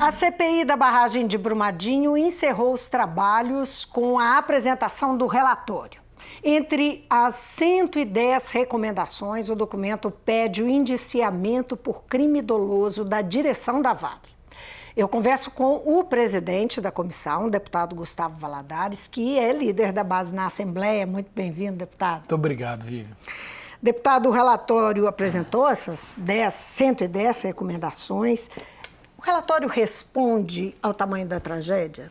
A CPI da barragem de Brumadinho encerrou os trabalhos com a apresentação do relatório. Entre as 110 recomendações, o documento pede o indiciamento por crime doloso da direção da Vale. Eu converso com o presidente da comissão, o deputado Gustavo Valadares, que é líder da base na Assembleia. Muito bem-vindo, deputado. Muito obrigado, Vivian. Deputado, o relatório apresentou essas 110 recomendações. O relatório responde ao tamanho da tragédia?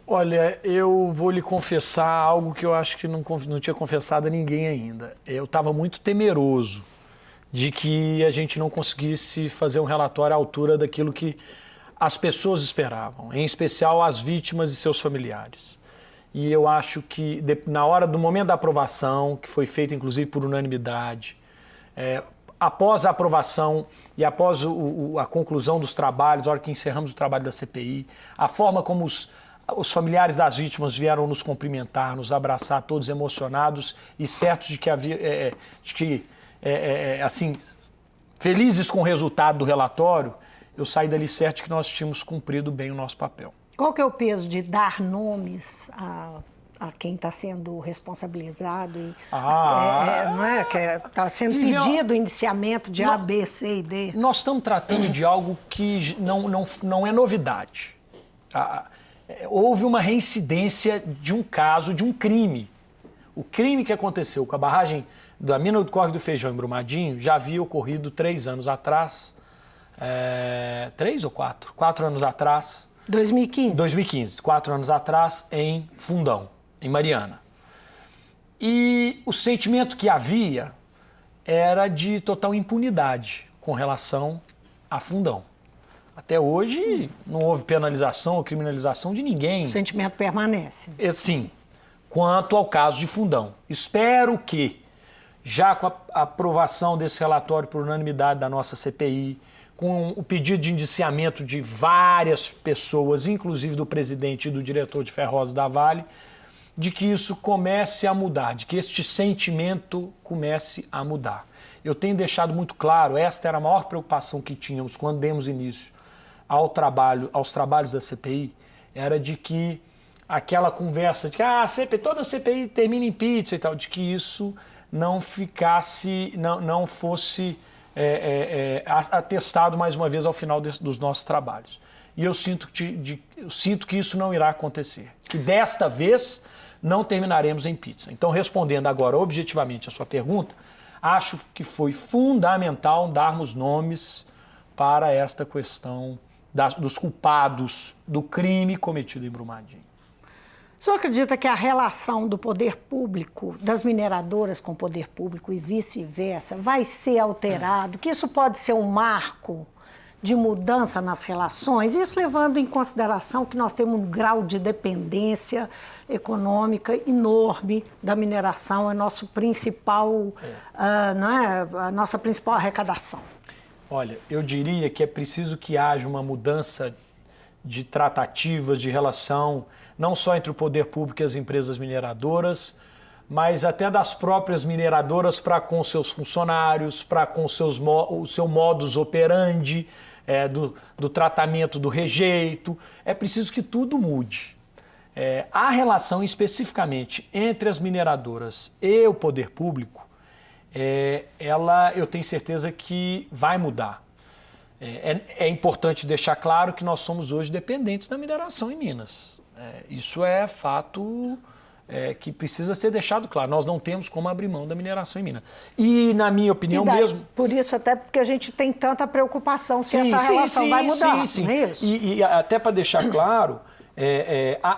Olha, eu vou lhe confessar algo que eu acho que não tinha confessado a ninguém ainda. Eu estava muito temeroso de que a gente não conseguisse fazer um relatório à altura daquilo que as pessoas esperavam, em especial as vítimas e seus familiares. E eu acho que na hora do momento da aprovação, que foi feita inclusive por unanimidade, após a aprovação e após a conclusão dos trabalhos, a hora que encerramos o trabalho da CPI, a forma como os familiares das vítimas vieram nos cumprimentar, nos abraçar, todos emocionados e certos de que assim, felizes com o resultado do relatório, eu saí dali certo de que nós tínhamos cumprido bem o nosso papel. Qual que é o peso de dar nomes a quem está sendo responsabilizado? Não é? Que está sendo pedido o indiciamento de A, B, C e D. Nós estamos tratando de algo que não é novidade. Houve uma reincidência de um caso, de um crime. O crime que aconteceu com a barragem da mina do Córrego do Feijão em Brumadinho já havia ocorrido 3 anos atrás. 3 ou 4? 4 anos atrás. 2015. 2015, 4 anos atrás, em Fundão, em Mariana. E o sentimento que havia era de total impunidade com relação a Fundão. Até hoje não houve penalização ou criminalização de ninguém. O sentimento permanece. Sim, quanto ao caso de Fundão. Espero que, já com a aprovação desse relatório por unanimidade da nossa CPI, com o pedido de indiciamento de várias pessoas, inclusive do presidente e do diretor de Ferrosas da Vale, de que isso comece a mudar, de que este sentimento comece a mudar. Eu tenho deixado muito claro, esta era a maior preocupação que tínhamos quando demos início aos trabalhos da CPI, era de que aquela conversa de que toda a CPI termina em pizza e tal, de que isso não fosse atestado mais uma vez ao final dos nossos trabalhos. E eu sinto que isso não irá acontecer, que desta vez não terminaremos em pizza. Então, respondendo agora objetivamente a sua pergunta, acho que foi fundamental darmos nomes para esta questão dos culpados do crime cometido em Brumadinho. O senhor acredita que a relação do poder público, das mineradoras com o poder público e vice-versa, vai ser alterado? Que isso pode ser um marco de mudança nas relações? Isso levando em consideração que nós temos um grau de dependência econômica enorme da mineração, é nosso principal, a nossa principal arrecadação. Olha, eu diria que é preciso que haja uma mudança de tratativas, de relação, não só entre o poder público e as empresas mineradoras, mas até das próprias mineradoras para com seus funcionários, para com o seu modus operandi, do tratamento do rejeito. É preciso que tudo mude. A relação especificamente entre as mineradoras e o poder público, eu tenho certeza que vai mudar. É importante deixar claro que nós somos hoje dependentes da mineração em Minas. Isso é fato que precisa ser deixado claro. Nós não temos como abrir mão da mineração em Minas. E, na minha opinião mesmo... Por isso, até porque a gente tem tanta preocupação se essa relação vai mudar. Sim. Não é isso? E até para deixar claro,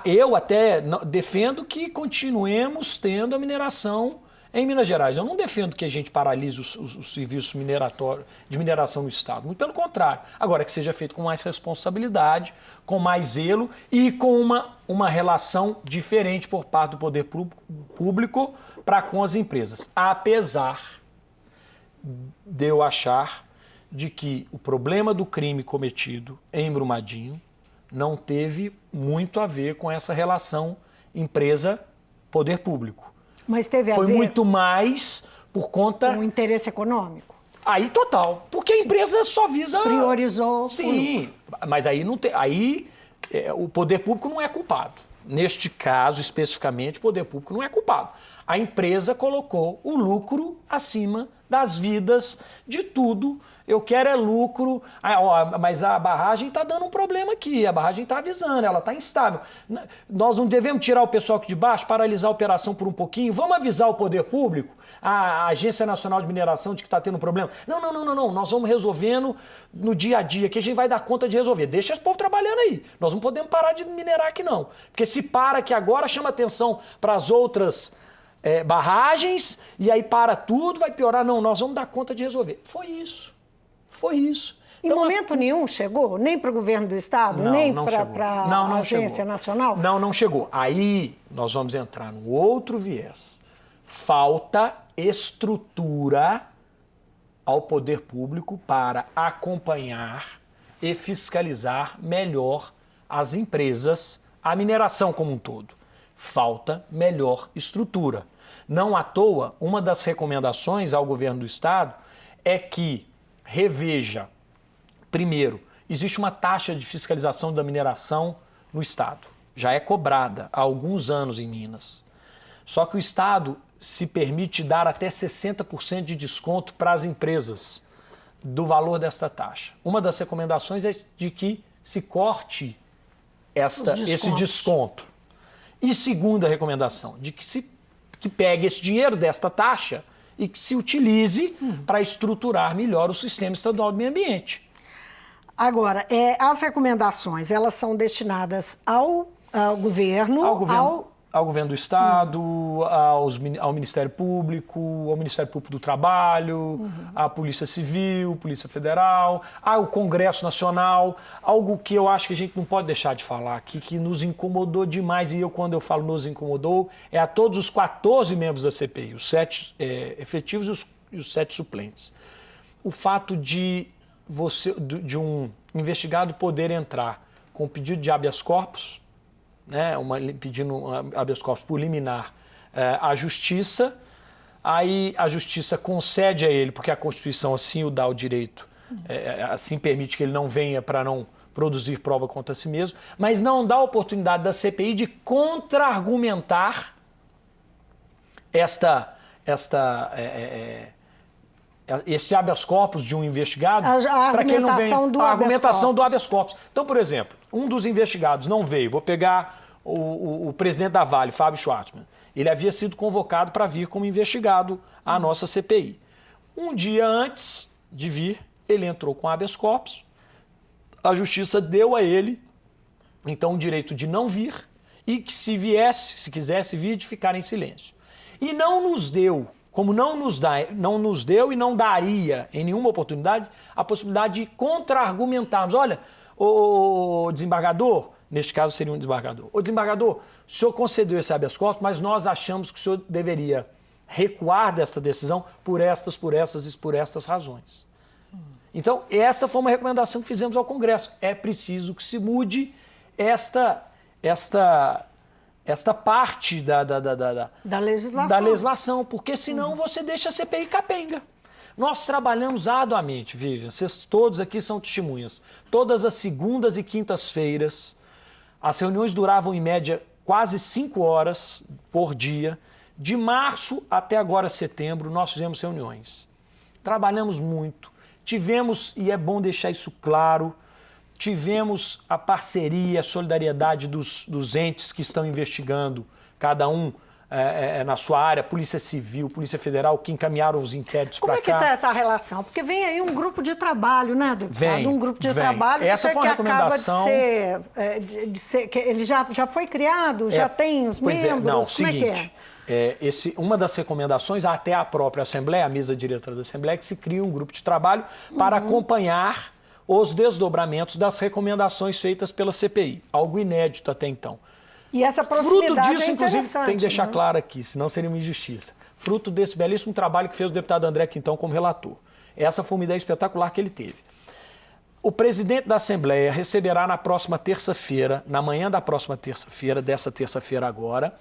eu até defendo que continuemos tendo a mineração em Minas Gerais. Eu não defendo que a gente paralise o serviço de mineração no Estado. Muito pelo contrário. Agora, que seja feito com mais responsabilidade, com mais zelo e com uma relação diferente por parte do poder público para com as empresas. Apesar de eu achar de que o problema do crime cometido em Brumadinho não teve muito a ver com essa relação empresa-poder público. Mas teve a ver... Foi muito mais por conta... Um interesse econômico? Aí total, porque a empresa só visa... Priorizou. Sim, mas aí não tem... Aí o poder público não é culpado. Neste caso, especificamente, o poder público não é culpado. A empresa colocou o lucro acima das vidas de tudo. Eu quero é lucro. Mas a barragem está dando um problema aqui. A barragem está avisando, ela está instável. Nós não devemos tirar o pessoal aqui de baixo, paralisar a operação por um pouquinho. Vamos avisar o poder público, a Agência Nacional de Mineração, de que está tendo um problema. Não. Nós vamos resolvendo no dia a dia, que a gente vai dar conta de resolver. Deixa esse povo trabalhando aí. Nós não podemos parar de minerar aqui, não. Porque se para aqui agora, chama atenção para as outras barragens, e aí para tudo, vai piorar. Não, nós vamos dar conta de resolver. Foi isso. Em Então, momento nenhum chegou? Nem para o governo do Estado? Nem para a Agência Nacional? Não chegou. Aí nós vamos entrar no outro viés. Falta estrutura ao poder público para acompanhar e fiscalizar melhor as empresas, a mineração como um todo. Falta melhor estrutura. Não à toa, uma das recomendações ao governo do Estado é que reveja, primeiro, existe uma taxa de fiscalização da mineração no Estado. Já é cobrada há alguns anos em Minas. Só que o Estado se permite dar até 60% de desconto para as empresas do valor desta taxa. Uma das recomendações é de que se corte esse desconto. E segunda recomendação, de que pegue esse dinheiro desta taxa e que se utilize para estruturar melhor o sistema estadual do meio ambiente. Agora, as recomendações, elas são destinadas ao governo, ao governo do Estado, ao Ministério Público, ao Ministério Público do Trabalho, à Polícia Civil, Polícia Federal, ao Congresso Nacional, algo que eu acho que a gente não pode deixar de falar aqui, que nos incomodou demais, e quando eu falo nos incomodou, é a todos os 14 membros da CPI, os 7 efetivos e os 7 suplentes. O fato de um investigado poder entrar com pedido de habeas corpus, né, pedindo um habeas corpus por liminar à Justiça, aí a Justiça concede a ele, porque a Constituição assim o dá o direito, assim permite que ele não venha para não produzir prova contra si mesmo, mas não dá a oportunidade da CPI de contra-argumentar esse habeas corpus de um investigado, para que ele não venha a argumentação do habeas corpus. Então, por exemplo, um dos investigados não veio, vou pegar o presidente da Vale, Fábio Schwartzman. Ele havia sido convocado para vir como investigado à nossa CPI. Um dia antes de vir, ele entrou com habeas corpus, a Justiça deu a ele, então, o direito de não vir e que se viesse, se quisesse vir, de ficar em silêncio. E não nos deu, como não nos deu e não daria em nenhuma oportunidade a possibilidade de contra-argumentarmos. Olha, o desembargador, neste caso seria um desembargador, o desembargador, o senhor concedeu esse habeas corpus, mas nós achamos que o senhor deveria recuar desta decisão por estas e por estas razões. Então, essa foi uma recomendação que fizemos ao Congresso. É preciso que se mude esta parte da legislação, porque senão você deixa a CPI capenga. Nós trabalhamos arduamente, Vivian, vocês todos aqui são testemunhas. Todas as segundas e quintas-feiras, as reuniões duravam em média quase 5 horas por dia. De março até agora setembro, nós fizemos reuniões. Trabalhamos muito, tivemos, e é bom deixar isso claro, tivemos a parceria, a solidariedade dos entes que estão investigando, cada um na sua área, Polícia Civil, Polícia Federal, que encaminharam os inquéritos para cá. Como é que está essa relação? Porque vem aí um grupo de trabalho, né, deputado? Um grupo de trabalho essa foi uma recomendação... que ele já foi criado, já tem os membros, não, como seguinte, é que é? Uma das recomendações, até a própria Assembleia, a mesa diretora da Assembleia, que se cria um grupo de trabalho para acompanhar os desdobramentos das recomendações feitas pela CPI. Algo inédito até então. E essa proximidade Fruto disso, inclusive, tem que deixar né? claro aqui, senão seria uma injustiça. Fruto desse belíssimo trabalho que fez o deputado André Quintão como relator. Essa foi uma ideia espetacular que ele teve. O presidente da Assembleia receberá na próxima terça-feira, na manhã da próxima terça-feira, dessa terça-feira agora,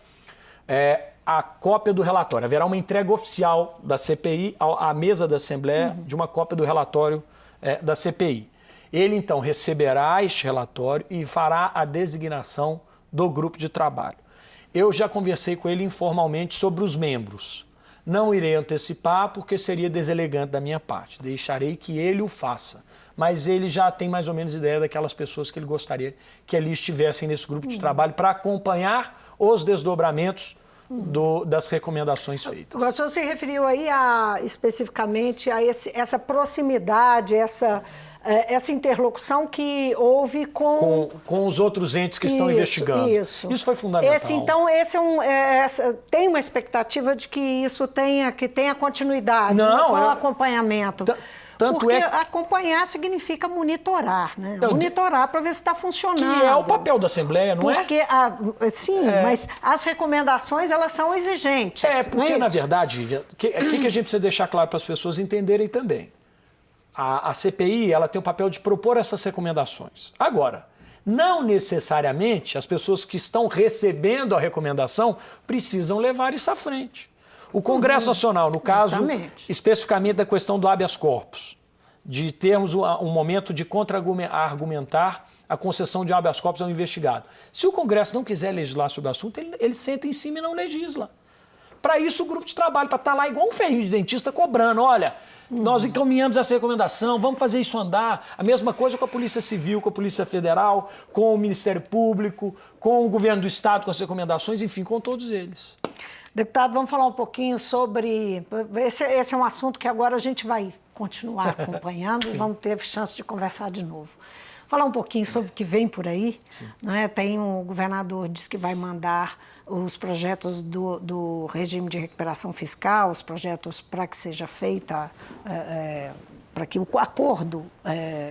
a cópia do relatório. Haverá uma entrega oficial da CPI à mesa da Assembleia de uma cópia do relatório da CPI. Ele, então, receberá este relatório e fará a designação do grupo de trabalho. Eu já conversei com ele informalmente sobre os membros. Não irei antecipar porque seria deselegante da minha parte. Deixarei que ele o faça. Mas ele já tem mais ou menos ideia daquelas pessoas que ele gostaria que ali estivessem nesse grupo de trabalho para acompanhar os desdobramentos das recomendações feitas. O senhor se referiu aí especificamente a essa proximidade, essa interlocução que houve com os outros entes que estão investigando. Isso foi fundamental. Tem uma expectativa de que isso tenha continuidade, com o acompanhamento. Porque acompanhar significa monitorar, né? Monitorar para ver se está funcionando. Que é o papel da Assembleia, não é? Mas as recomendações, elas são exigentes. Porque, na verdade, Vivian, o que a gente precisa deixar claro para as pessoas entenderem também? A CPI, ela tem o papel de propor essas recomendações. Agora, não necessariamente as pessoas que estão recebendo a recomendação precisam levar isso à frente. O Congresso Nacional, no caso, especificamente da questão do habeas corpus, de termos um momento de contra-argumentar a concessão de habeas corpus ao investigado. Se o Congresso não quiser legislar sobre o assunto, ele senta em cima e não legisla. Para isso, o grupo de trabalho, para estar lá igual um ferrinho de dentista cobrando, olha, nós encaminhamos essa recomendação, vamos fazer isso andar. A mesma coisa com a Polícia Civil, com a Polícia Federal, com o Ministério Público, com o Governo do Estado, com as recomendações, enfim, com todos eles. Deputado, vamos falar um pouquinho sobre... Esse é um assunto que agora a gente vai continuar acompanhando e vamos ter chance de conversar de novo. Falar um pouquinho sobre o que vem por aí. Né? Tem o governador diz que vai mandar os projetos do regime de recuperação fiscal, os projetos para que seja feita... para que o acordo,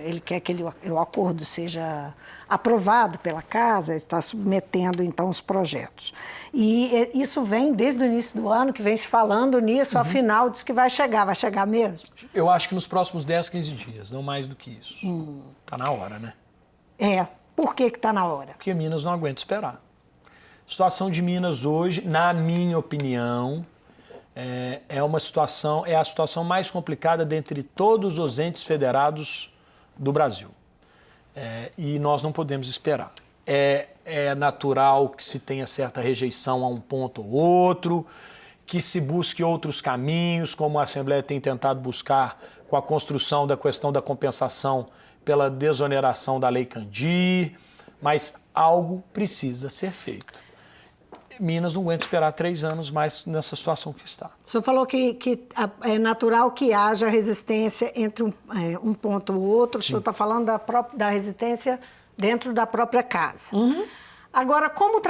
ele quer que o acordo seja aprovado pela Casa, está submetendo, então, os projetos. E isso vem desde o início do ano, que vem se falando nisso, afinal, diz que vai chegar mesmo? Eu acho que nos próximos 10, 15 dias, não mais do que isso. Está na hora, né? Por que está na hora? Porque Minas não aguenta esperar. A situação de Minas hoje, na minha opinião... é a situação mais complicada dentre todos os entes federados do Brasil. E nós não podemos esperar. É natural que se tenha certa rejeição a um ponto ou outro, que se busque outros caminhos, como a Assembleia tem tentado buscar com a construção da questão da compensação pela desoneração da Lei Candir, mas algo precisa ser feito. Minas não aguenta esperar 3 anos mais nessa situação que está. O senhor falou que é natural que haja resistência entre um ponto ou outro. O senhor está falando da resistência dentro da própria casa. Agora, como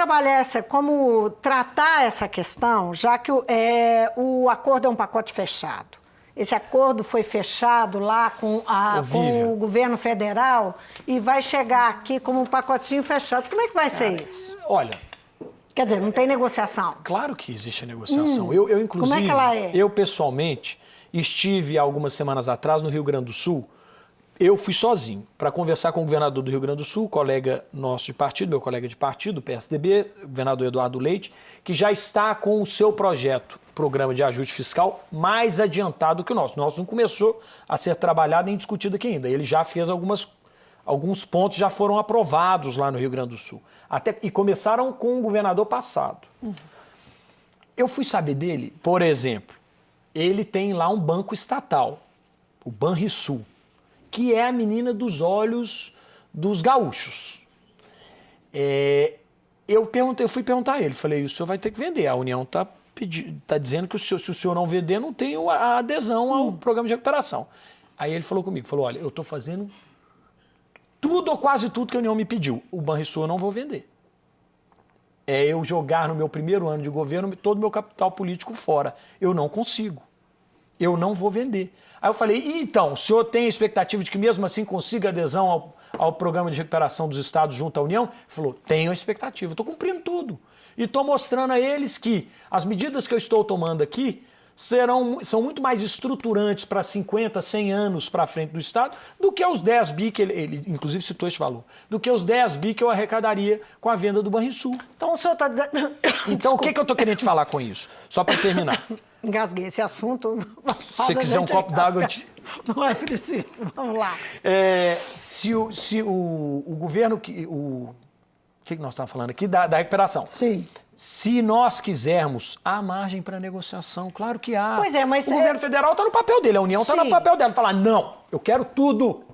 tratar essa questão, já que o acordo é um pacote fechado? Esse acordo foi fechado lá com o governo federal e vai chegar aqui como um pacotinho fechado. Como é que vai ser isso? Olha... Quer dizer, não tem negociação? Claro que existe a negociação. Eu, inclusive, como é que ela é? Eu, pessoalmente, estive algumas semanas atrás no Rio Grande do Sul. Eu fui sozinho para conversar com o governador do Rio Grande do Sul, colega nosso de partido, meu colega de partido, PSDB, o governador Eduardo Leite, que já está com o seu projeto, programa de ajuste fiscal, mais adiantado que o nosso. O nosso não começou a ser trabalhado nem discutido aqui ainda. Ele já fez alguns pontos, já foram aprovados lá no Rio Grande do Sul. E começaram com o governador passado. Eu fui saber dele, por exemplo, ele tem lá um banco estatal, o Banrisul, que é a menina dos olhos dos gaúchos. Eu fui perguntar a ele, falei, o senhor vai ter que vender, a União está dizendo que se o senhor não vender, não tem a adesão ao programa de recuperação. Aí ele falou comigo, olha, eu estou fazendo... tudo ou quase tudo que a União me pediu. O Banrisul eu não vou vender. É eu jogar no meu primeiro ano de governo todo o meu capital político fora. Eu não consigo. Eu não vou vender. Aí eu falei, então, o senhor tem a expectativa de que mesmo assim consiga adesão ao programa de recuperação dos estados junto à União? Ele falou, tenho a expectativa, estou cumprindo tudo. E estou mostrando a eles que as medidas que eu estou tomando aqui são muito mais estruturantes para 50, 100 anos para frente do Estado do que os 10 bi, que ele inclusive citou esse valor, do que os 10 bi que eu arrecadaria com a venda do Banrisul. Então o senhor está dizendo... Então o que eu estou querendo te falar com isso? Só para terminar. Engasguei esse assunto. Se você quiser um copo d'água... Não é preciso, vamos lá. Se o governo... O que nós estamos falando aqui? Da recuperação. Sim. Se nós quisermos, há margem para negociação, claro que há. Pois é, mas... O governo federal está no papel dele, a União está no papel dela. Falar, não, eu quero tudo.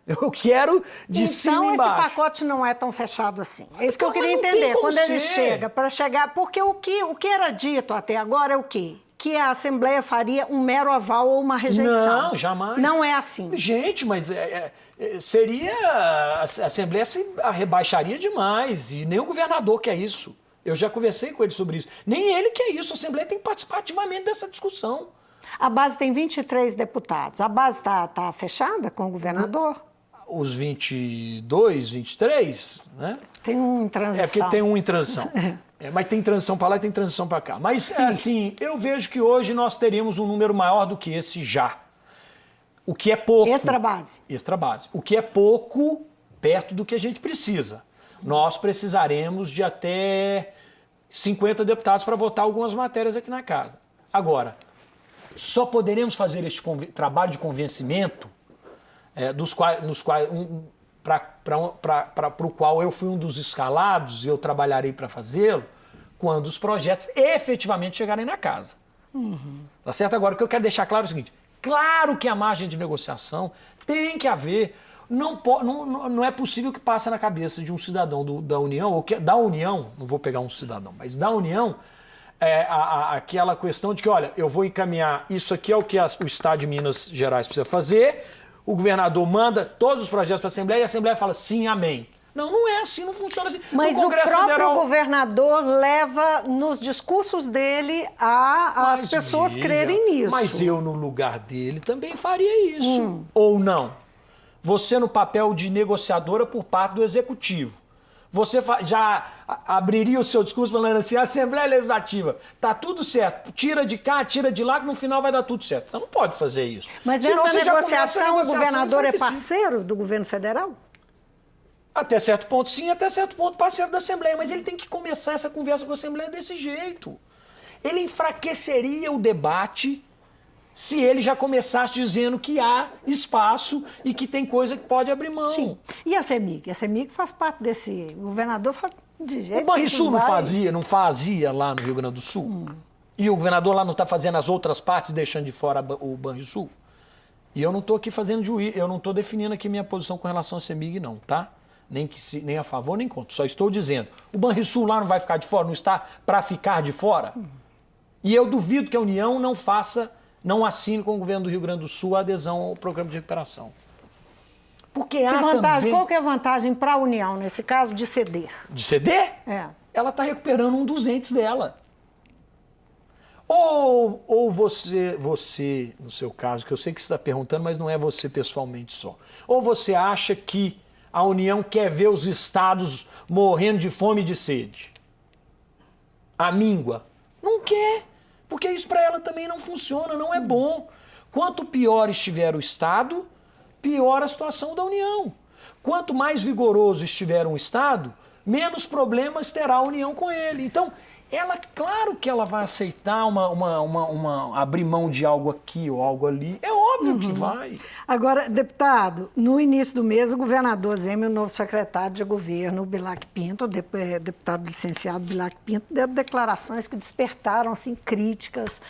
Eu quero de cima e embaixo. Então esse pacote não é tão fechado assim. É isso que eu queria entender. Quando ele chega, para chegar... Porque o que era dito até agora é o quê? Que a Assembleia faria um mero aval ou uma rejeição. Não, jamais. Não é assim. Gente, mas seria... A Assembleia se rebaixaria demais e nem o governador quer isso. Eu já conversei com ele sobre isso. Nem ele quer isso. A Assembleia tem que participar ativamente dessa discussão. A base tem 23 deputados. A base está fechada com o governador? Os 22, 23, né? Tem um em transição. É porque tem um em transição. Mas tem transição para lá e tem transição para cá. Mas, assim, eu vejo que hoje nós teríamos um número maior do que esse já. O que é pouco. Extra base. Extra base. O que é pouco perto do que a gente precisa. Nós precisaremos de até 50 deputados para votar algumas matérias aqui na casa. Agora, só poderemos fazer este trabalho de convencimento para o qual eu fui um dos escalados e eu trabalharei para fazê-lo, quando os projetos efetivamente chegarem na casa. Tá certo? Agora, o que eu quero deixar claro é o seguinte, claro que a margem de negociação tem que haver, não é possível que passe na cabeça de um cidadão da União, ou da União, não vou pegar um cidadão, mas da União, aquela questão de que, olha, eu vou encaminhar, isso aqui é o que o Estado de Minas Gerais precisa fazer, o governador manda todos os projetos para a Assembleia e a Assembleia fala sim, amém. Não, não é assim, não funciona assim. Mas o próprio governador leva nos discursos dele as pessoas crerem nisso. Mas eu, no lugar dele, também faria isso. Ou não? Você no papel de negociadora por parte do Executivo. Você já abriria o seu discurso falando assim, a Assembleia Legislativa, tá tudo certo, tira de cá, tira de lá, que no final vai dar tudo certo. Você não pode fazer isso. Mas senão essa negociação, o governador é parceiro do governo federal? Até certo ponto, sim, até certo ponto parceiro da Assembleia, mas ele tem que começar essa conversa com a Assembleia desse jeito. Ele enfraqueceria o debate se ele já começasse dizendo que há espaço e que tem coisa que pode abrir mão. Sim. E a CEMIG? A CEMIG faz parte desse... O governador fala de jeito... O Banrisul não fazia lá no Rio Grande do Sul? E o governador lá não está fazendo as outras partes, deixando de fora o Banrisul? E eu não estou aqui fazendo juízo, eu não estou definindo aqui minha posição com relação à CEMIG não, tá? Nem a favor, nem contra. Só estou dizendo, o Banrisul lá não vai ficar de fora, não está para ficar de fora? E eu duvido que a União não assine com o governo do Rio Grande do Sul a adesão ao programa de recuperação. Porque qual que é a vantagem para a União, nesse caso, de ceder? De ceder? É. Ela está recuperando um dos entes dela. Ou você, no seu caso, que eu sei que você está perguntando, mas não é você pessoalmente só. Ou você acha que a União quer ver os estados morrendo de fome e de sede? A míngua? Não quer. Porque isso para ela também não funciona, não é bom. Quanto pior estiver o Estado, pior a situação da União. Quanto mais vigoroso estiver um Estado, menos problemas terá a União com ele. Então, claro que ela vai aceitar abrir mão de algo aqui ou algo ali. É óbvio que vai. Agora, deputado, no início do mês, o governador Zema e o novo secretário de governo, Bilac Pinto, deputado licenciado Bilac Pinto, deram declarações que despertaram assim, críticas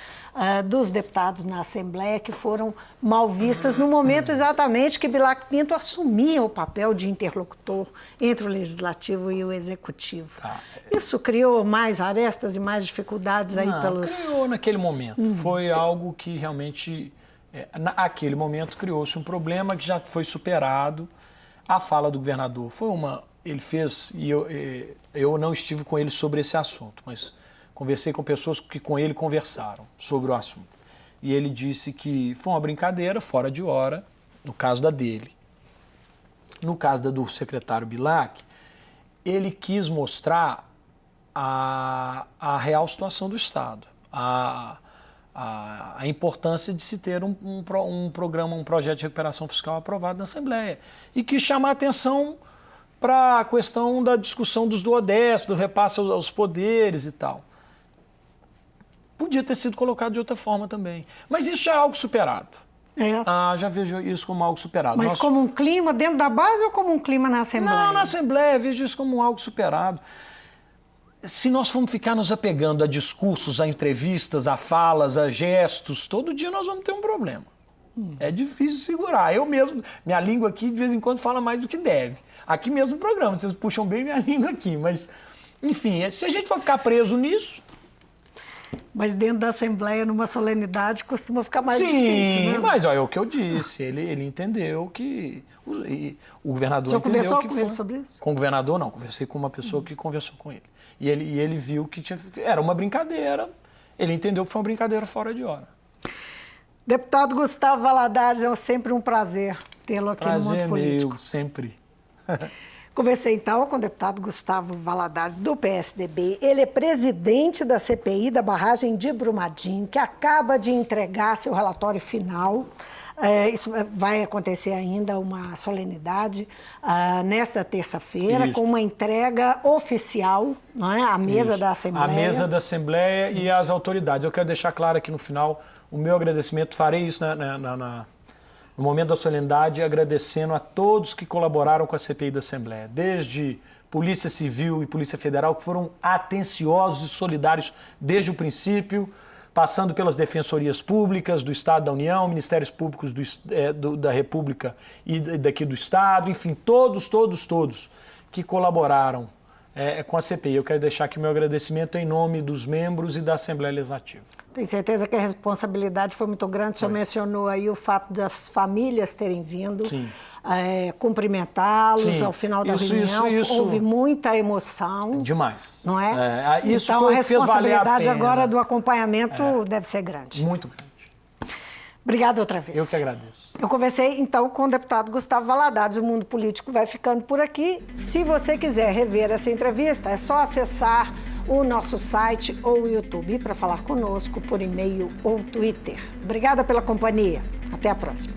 dos deputados na Assembleia, que foram mal vistas no momento exatamente que Bilac Pinto assumia o papel de interlocutor entre o Legislativo e o Executivo. Isso criou mais arestas e mais dificuldades aí pelos... Criou naquele momento. Foi algo que realmente, naquele momento, criou-se um problema que já foi superado. A fala do governador foi ele fez, e eu não estive com ele sobre esse assunto, mas conversei com pessoas que com ele conversaram sobre o assunto. E ele disse que foi uma brincadeira, fora de hora, no caso da dele. No caso do secretário Bilac, ele quis mostrar a real situação do Estado. a importância de se ter um programa, um projeto de recuperação fiscal aprovado na Assembleia. E quis chamar a atenção para a questão da discussão dos duodécimos, do repasse aos poderes e tal. Podia ter sido colocado de outra forma também. Mas isso já é algo superado. Já vejo isso como algo superado. Mas como um clima dentro da base ou como um clima na Assembleia? Não, na Assembleia, vejo isso como algo superado. Se nós formos ficar nos apegando a discursos, a entrevistas, a falas, a gestos, todo dia nós vamos ter um problema. É difícil segurar. Eu mesmo, minha língua aqui de vez em quando fala mais do que deve. Aqui mesmo no programa, vocês puxam bem minha língua aqui, mas, enfim, se a gente for ficar preso nisso... Mas dentro da Assembleia, numa solenidade, costuma ficar mais difícil, né? Sim, mas olha, é o que eu disse, ele entendeu que... O governador entendeu que... Você conversou com ele sobre isso? Com o governador, não, conversei com uma pessoa que conversou com ele. E ele viu que era uma brincadeira, ele entendeu que foi uma brincadeira fora de hora. Deputado Gustavo Valadares, é sempre um prazer tê-lo aqui no Mundo Político. Meu, sempre. Conversei então com o deputado Gustavo Valadares, do PSDB. Ele é presidente da CPI da barragem de Brumadinho, que acaba de entregar seu relatório final. Isso vai acontecer ainda, uma solenidade, nesta terça-feira, com uma entrega oficial, não é? À mesa da Assembleia. À mesa da Assembleia e às autoridades. Eu quero deixar claro aqui no final o meu agradecimento, farei isso no momento da solenidade, agradecendo a todos que colaboraram com a CPI da Assembleia, desde Polícia Civil e Polícia Federal, que foram atenciosos e solidários desde o princípio, passando pelas defensorias públicas do Estado da União, Ministérios Públicos da República e daqui do Estado, enfim, todos que colaboraram com a CPI. Eu quero deixar aqui meu agradecimento em nome dos membros e da Assembleia Legislativa. Tenho certeza que a responsabilidade foi muito grande. O senhor mencionou aí o fato das famílias terem vindo cumprimentá-los ao final da reunião. Houve muita emoção. Demais. Não é? Isso então, foi a responsabilidade a pena. agora do acompanhamento deve ser grande. Muito grande. Obrigada outra vez. Eu que agradeço. Eu conversei, então, com o deputado Gustavo Valadares. O Mundo Político vai ficando por aqui. Se você quiser rever essa entrevista, é só acessar o nosso site ou o YouTube para falar conosco por e-mail ou Twitter. Obrigada pela companhia. Até a próxima.